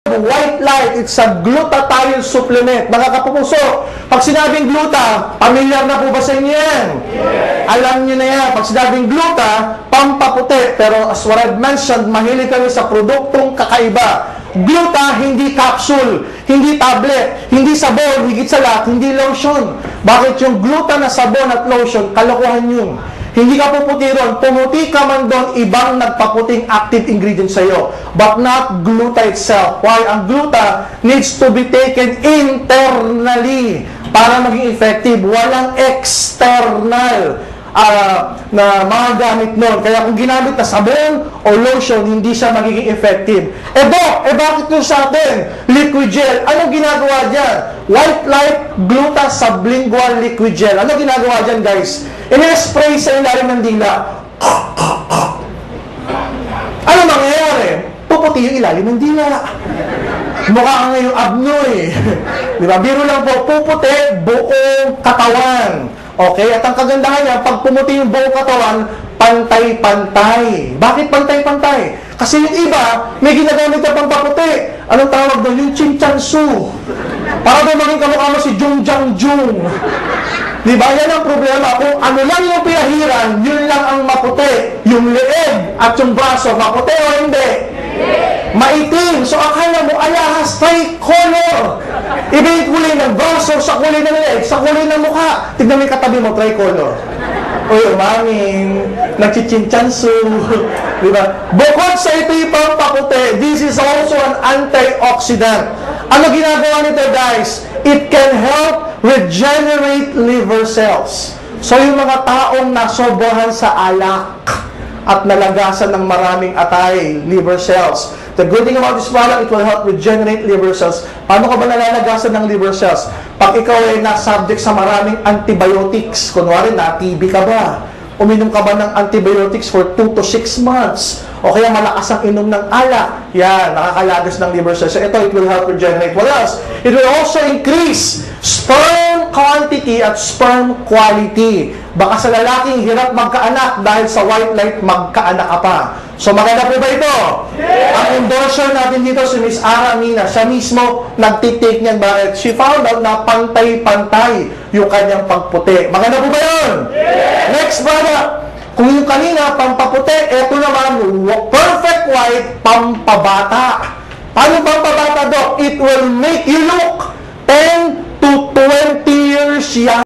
White light, it's a glutathione supplement. Mga kapupuso, pag sinabing gluta, pamilyar na po ba sa inyo yan? Yes. Alam nyo na yan. Pag sinabing gluta, pampaputi. Pero as what I've mentioned, mahilig kami sa produktong kakaiba. Gluta, hindi capsule, hindi tablet, hindi sabon, higit sa lahat, hindi lotion. Bakit yung gluta na sabon at lotion, kalokohan yun. Hindi ka puputi ron. Pumuti ka man doon, ibang nagpaputing active ingredient sa iyo. But not gluta itself. Why? Ang gluta needs to be taken internally para maging effective. Walang external na mga gamit nun. Kaya kung ginamit na sabon o lotion, hindi siya magiging effective. Bakit nun sa atin? Liquid gel. Anong ginagawa dyan? White light gluta sublingual liquid gel. Anong ginagawa dyan, guys? In-spray sa ilalim ng dila. Ano mangyayari? Puputi yung ilalim ng dila. Mukha ka ngayong abnoy. Diba? Biro lang po, puputi buong katawan. Okay? At ang kagandahan niya, pag pumuti yung buong katawan, pantay-pantay. Bakit pantay-pantay? Kasi yung iba, may ginagamit na pampaputi. Anong tawag doon? Yung chinchansu. Para doon maging kamukha mo si Jung Jang Jung. Diba? Yan ang problema. Kung ano lang yung pinahiran, yun lang ang maputi. Yung leeg at yung braso, maputi o hindi? Maitim. So akala mo, alahas, tricolor. Iba yung kulay ng braso, sa kulay ng leeg, sa kulay ng mukha. Tignan mo yung katabi mo, tricolor. Uy, umangin, nagchichinchansu. Diba? Bukod sa ito yung pampaputi, this is also an antioxidant. Ano ginagawa nito, guys? It can help regenerate liver cells. So yung mga taong nasobrahan sa alak at nalagasan ng maraming atay, liver cells. The good thing about this product, it will help regenerate liver cells. Paano ka ba nalalagasan ng liver cells? Pag ikaw ay na-subject sa maraming antibiotics, kunwari na-TB ka ba? Uminom ka ba ng antibiotics for 2 to 6 months? O kaya malakas ang inom ng alak? Yan, nakakalagas ng liver cells. So ito, it will help regenerate. What else? It will also increase sperm quantity at sperm quality. Baka sa lalaking hirap magkaanak dahil sa white light magkaanak ka pa. So maganda po ba ito? Yeah! Ang endorser natin dito si Miss Ara Mina, siya mismo nagtitake niyan. Bakit? She found out na pantay-pantay yung kanyang pagputi. Maganda po ba yun? Yeah! Next product. Kung yung kanina, pampaputi, eto naman, perfect white, pampabata. Paano pampabata, Doc? It will make you look 10 to 20 years young.